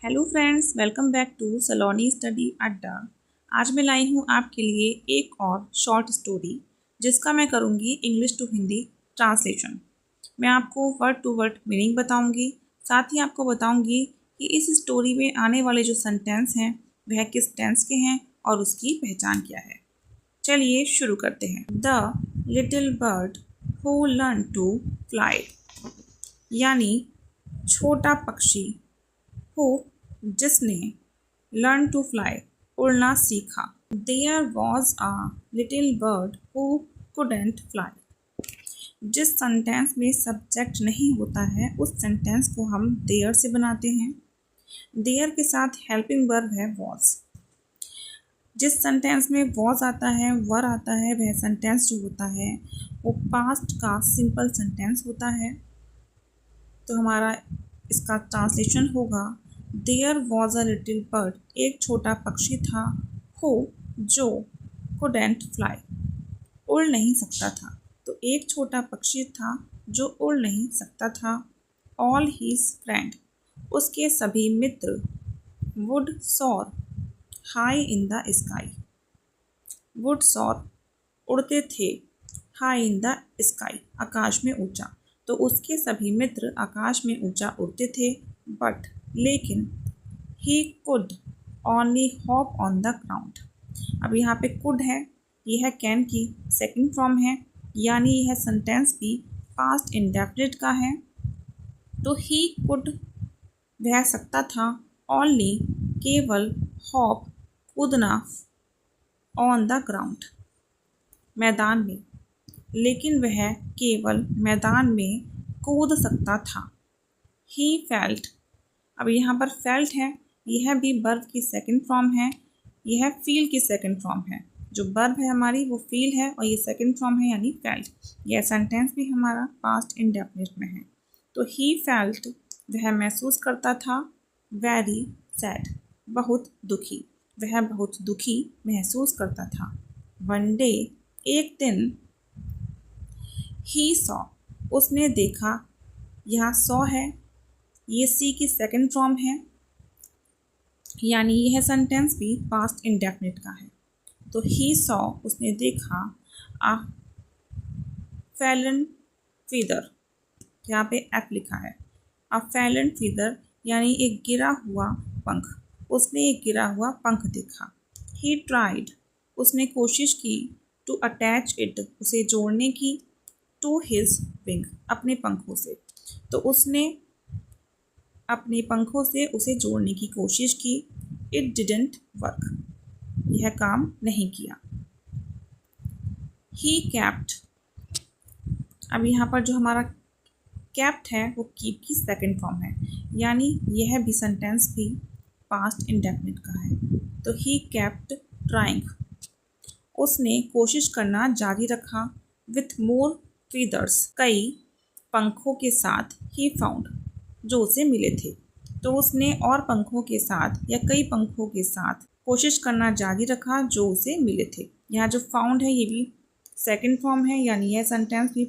Hello friends, welcome back to Saloni study Adda. आज मैं लाई हूँ आपके लिए एक और शॉर्ट स्टोरी जिसका मैं करूँगी इंग्लिश टू हिंदी ट्रांसलेशन। मैं आपको वर्ड टू वर्ड मीनिंग बताऊँगी, साथ ही आपको बताऊँगी कि इस स्टोरी में आने वाले जो सेंटेंस हैं वह किस टेंस के हैं और उसकी पहचान क्या है। चलिए शुरू करते हैं। The little bird who learn to fly, यानी छोटा पक्षी हु जिसने लर्न टू फ्लाई उड़ना सीखा। There was a little bird who couldn't fly. जिस सेंटेंस में सब्जेक्ट नहीं होता है उस सेंटेंस को हम देयर से बनाते हैं। देयर के साथ हेल्पिंग वर्ब है वॉज। जिस सेंटेंस में वॉज आता है, वर आता है, वह सेंटेंस जो होता है वो पास्ट का सिंपल सेंटेंस होता है। तो हमारा इसका ट्रांसलेशन होगा there was a little bird, एक छोटा पक्षी था, हु जो कुडेंट फ्लाई, उड़ नहीं सकता था। तो एक छोटा पक्षी था जो उड़ नहीं सकता था। ऑल हीज फ्रेंड, उसके सभी मित्र, would soar high in the sky, would soar उड़ते थे, हाई इन द स्काई आकाश में ऊंचा। तो उसके सभी मित्र आकाश में ऊंचा उड़ते थे, बट लेकिन he could only hop on the ground. अब यहाँ पे कुड है, यह है कैन की सेकंड फॉर्म है, यानी यह सेंटेंस भी पास्ट इंडेफिनिट का है। तो ही कुड वह सकता था, ओनली केवल, हॉप कूदना, ऑन द ग्राउंड मैदान में, लेकिन वह केवल मैदान में कूद सकता था। ही फेल्ट, अब यहाँ पर फेल्ट है, यह भी वर्ब की सेकंड फॉर्म है, यह फील की सेकंड फॉर्म है। जो वर्ब है हमारी वो फील है और ये सेकंड फॉर्म है यानी फेल्ट। यह सेंटेंस भी हमारा पास्ट इंडेफिनिट में है। तो ही फेल्ट वह महसूस करता था, वेरी सैड बहुत दुखी, वह बहुत दुखी महसूस करता था। वन डे एक दिन, ही सॉ उसने देखा, यहाँ सॉ है, ये सी की सेकंड फॉर्म है, यानी यह सेंटेंस भी पास्ट इंडेफिनिट का है। तो ही सॉ उसने देखा, आ फैलन फीदर, यहाँ पे एफ लिखा है, आ फैलन फीदर यानी एक गिरा हुआ पंख, उसने एक गिरा हुआ पंख देखा। ही ट्राइड उसने कोशिश की, टू अटैच इट उसे जोड़ने की, टू हिज विंग अपने पंखों से। तो उसने अपने पंखों से उसे जोड़ने की कोशिश की। इट डिडंट वर्क, यह काम नहीं किया। ही कैप्ट, अब यहाँ पर जो हमारा कैप्ट है वो कीप की सेकंड फॉर्म है, यानी यह भी सेंटेंस भी पास्ट इंडेफिनिट का है। तो ही कैप्ट ट्राइंग, उसने कोशिश करना जारी रखा। विथ मोर फीदर्स, कई पंखों के साथ, ही फाउंड जो उसे मिले थे। तो उसने और पंखों के साथ या कई पंखों के साथ कोशिश करना जारी रखा जो उसे मिले थे। यहाँ जो फाउंड है ये भी सेकंड फॉर्म है, यानी यह सेंटेंस भी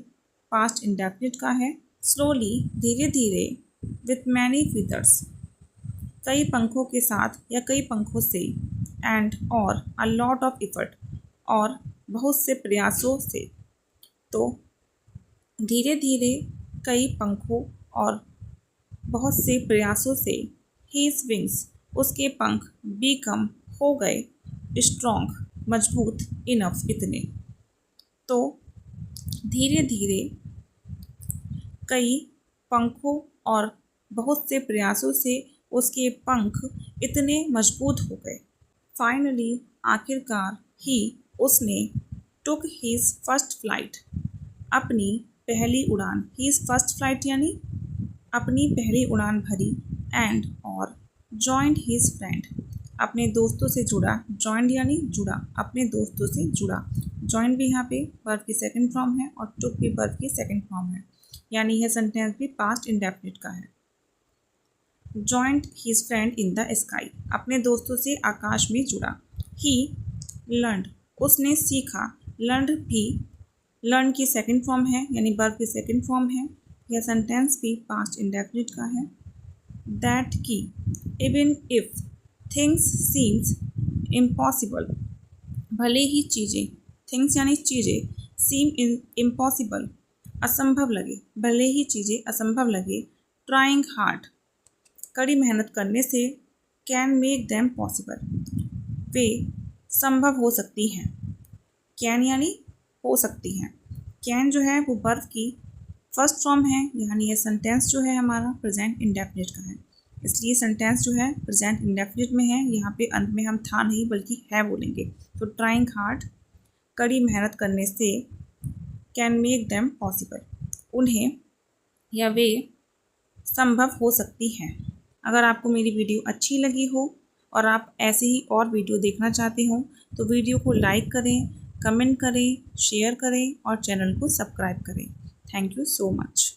पास्ट इंडेफिनिट का है। स्लोली धीरे धीरे, विथ मैनी फीदर्स कई पंखों के साथ या कई पंखों से, एंड और अ लॉट ऑफ इफर्ट और बहुत से प्रयासों से। तो धीरे धीरे, कई पंखों और बहुत से प्रयासों से, हिज विंग्स उसके पंख, बीकम हो गए, स्ट्रॉन्ग मजबूत, इनफ इतने। तो धीरे धीरे, कई पंखों और बहुत से प्रयासों से उसके पंख इतने मजबूत हो गए। फाइनली आखिरकार, ही उसने, टुक हिज फर्स्ट फ्लाइट अपनी पहली उड़ान, हिज फर्स्ट फ्लाइट यानी अपनी पहली उड़ान भरी, एंड और जॉइंड हिज फ्रेंड अपने दोस्तों से जुड़ा, जॉइंड यानी जुड़ा, अपने दोस्तों से जुड़ा। जॉइंड भी यहाँ पे वर्ब की सेकंड फॉर्म है और टुक भी वर्ब की सेकंड फॉर्म है, यानी यह सेंटेंस भी पास्ट इंडेफिनिट का है। Joined his friend in the sky, अपने दोस्तों से आकाश में जुड़ा। ही लर्नड उसने सीखा, लर्नड भी लर्न की सेकंड फॉर्म है, यानी वर्ब की सेकंड फॉर्म है। यह सेंटेंस भी पास्ट इंडेफिनिट का है। दैट की even if things seems impossible, भले ही चीज़ें, थिंग्स यानी चीज़ें, सीम इम्पॉसिबल, असंभव लगे, भले ही चीज़ें असंभव लगे, ट्राइंग हार्ड, कड़ी मेहनत करने से, कैन मेक देम पॉसिबल, वे संभव हो सकती हैं। कैन यानी हो सकती हैं, कैन जो है वो वर्ब की फर्स्ट फॉर्म है, यानी ये सेंटेंस जो है हमारा प्रेजेंट इंडेफिनिट का है, इसलिए सेंटेंस जो है प्रेजेंट इंडेफिनिट में है। यहाँ पे अंत में हम था नहीं बल्कि है बोलेंगे। तो ट्राइंग हार्ड, कड़ी मेहनत करने से, कैन मेक देम पॉसिबल, उन्हें या वे संभव हो सकती हैं। अगर आपको मेरी वीडियो अच्छी लगी हो और आप ऐसे ही और वीडियो देखना चाहते हो तो वीडियो को लाइक करें, कमेंट करें, शेयर करें और चैनल को सब्सक्राइब करें। Thank you so much.